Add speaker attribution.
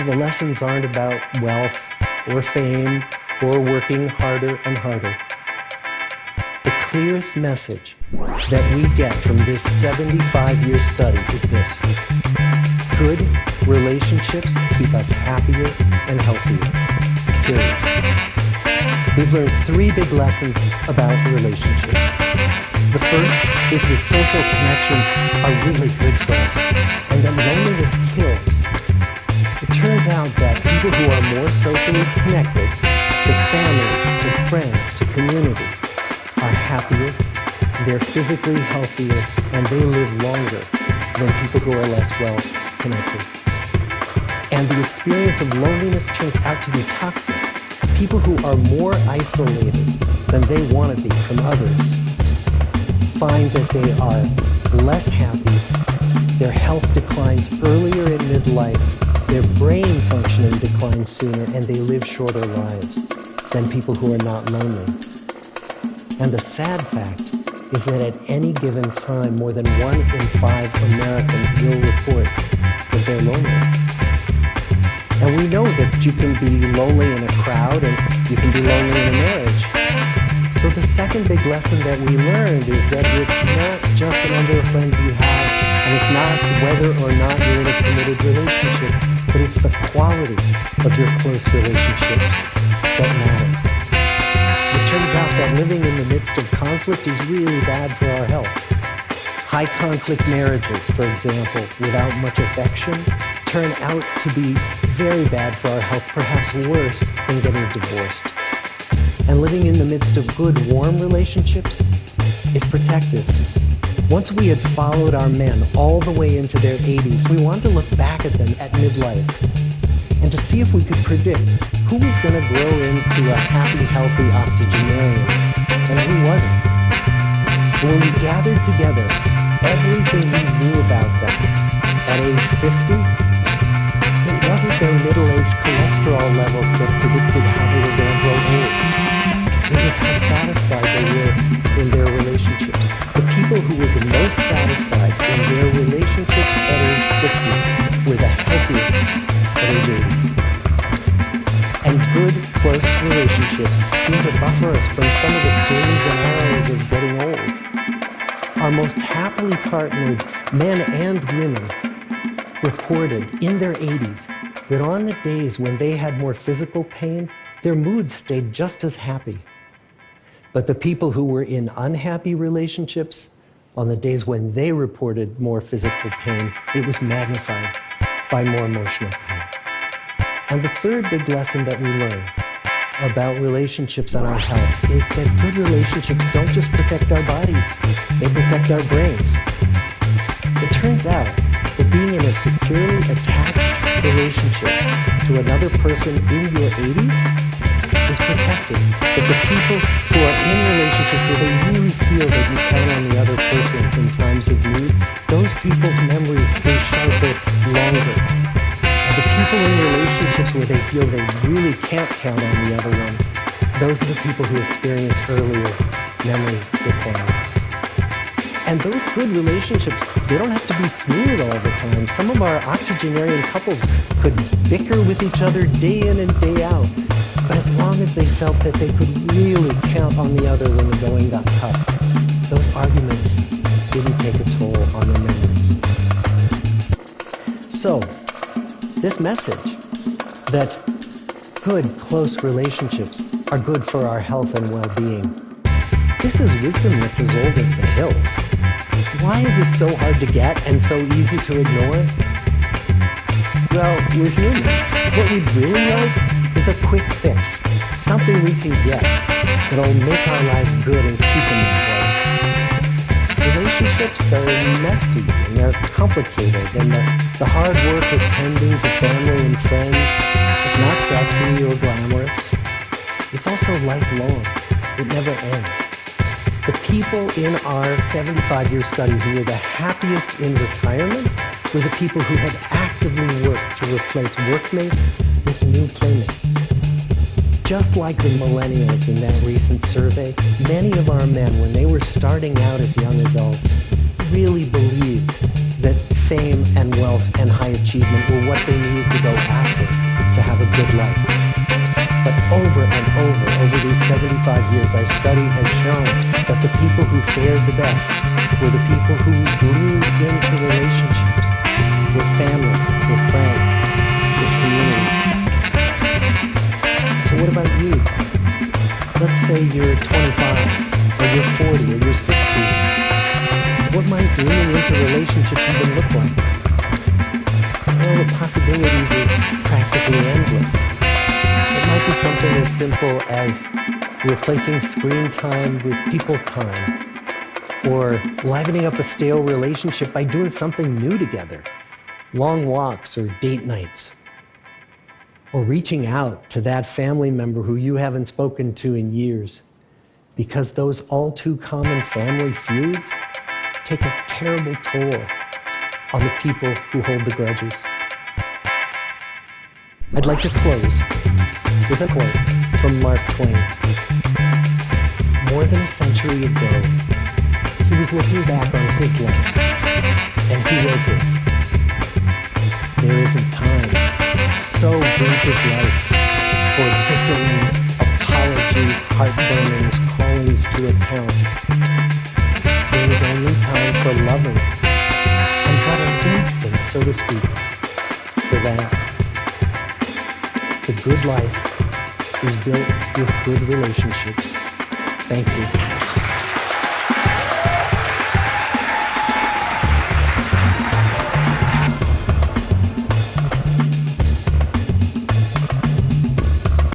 Speaker 1: the lessons aren't about wealth or fame or working harder and harder. The clearest message that we get from this 75-year study is this: good relationships keep us happier and healthier, period. We've learned 3 big lessons about relationships. The first is that social connections are really good for us, and that loneliness kills. It turns out that people who are more socially connected to family, to friends, to community, are happier, they're physically healthier, and they live longer than people who are less well connected. And the experience of loneliness turns out to be toxic. People who are more isolated than they want to be from others find that they are less happy, their health declines earlier in midlife, their brain functioning declines sooner, and they live shorter lives than people who are not lonely. And the sad fact is that at any given time, more than 1 in 5 Americans will report that they're lonely. And we know that you can be lonely in a crowd and you can be lonely in a marriage. So the second big lesson that we learned is that it's not just the number of friends you have, and it's not whether or not you're in a committed relationship, but it's the quality of your close relationships that matters. It turns out that living in the midst of conflict is really bad for our health. High conflict marriages, for example, without much affection, turn out to be very bad for our health, perhaps worse than getting divorced. And living in the midst of good, warm relationships is protective. Once we had followed our men all the way into their 80s, we wanted to look back at them at midlife and to see if we could predict who was going to grow into a happy, healthy octogenarian and who wasn't. When we gathered together everything we knew about them at age 50, it wasn't their middle-aged cholesterol levels that predicted how they were going to grow old. It was how satisfied they were in their relationships. The people who were the most satisfied in their relationships at age 50 were the healthiest at age 80. And good, close relationships seem to buffer us from some of the slings and arrows of getting old. Our most happily partnered men and women reported in their 80s that on the days when they had more physical pain, their moods stayed just as happy. But the people who were in unhappy relationships, on the days when they reported more physical pain, it was magnified by more emotional pain. And the third big lesson that we learned about relationships and our health is that good relationships don't just protect our bodies, they protect our brains. It turns out that being in a securely attached relationship to another person in your 80s is protected. That the people who are in relationships where they really feel that you count on the other person in times of need, those people's memories stay sharper longer. And the people in relationships where they feel they really can't count on the other one, those are the people who experience earlier memory decline. And those good relationships, they don't have to be smooth all the time. Some of our octogenarian couples could bicker with each other day in and day out. But as long as they felt that they could really count on the other when the going got tough, those arguments didn't take a toll on their memories. So, this message that good, close relationships are good for our health and well-being, this is wisdom that's as old as the hills. Why is this so hard to get and so easy to ignore? Well, we're human. What we'd really like is a quick fix, something we can get that'll make our lives good and keep them that way. Relationships are messy and they're complicated, and the hard work of tending to family and friends is not sexy or glamorous. It's also lifelong. It never ends. The people in our 75-year study who were the happiest in retirement were the people who had actively worked to replace workmates with new playmates. Just like the millennials in that recent survey, many of our men, when they were starting out as young adults, really believed that fame and wealth and high achievement were what they needed to go after. life. But over and over these 75 years, our study has shown that the people who fared the best were the people who leaned into relationships with family, with friends, with community. So what about you? Let's say you're 25, or you're 40, or you're 60. What might leaning into relationships even look like? Well, the possibilities are practically endless. It might be something as simple as replacing screen time with people time, or livening up a stale relationship by doing something new together, long walks or date nights, or reaching out to that family member who you haven't spoken to in years, because those all too common family feuds take a terrible toll on the people who hold the grudges. I'd like to close with a quote from Mark Twain. More than a century ago, he was looking back on his life, and he wrote this: "There is a time so brief is life for bickerings, apologies, heartburnings, callings to account. There is only time for loving, and but an instant, so to speak, for that. The good life is built with good relationships." Thank you.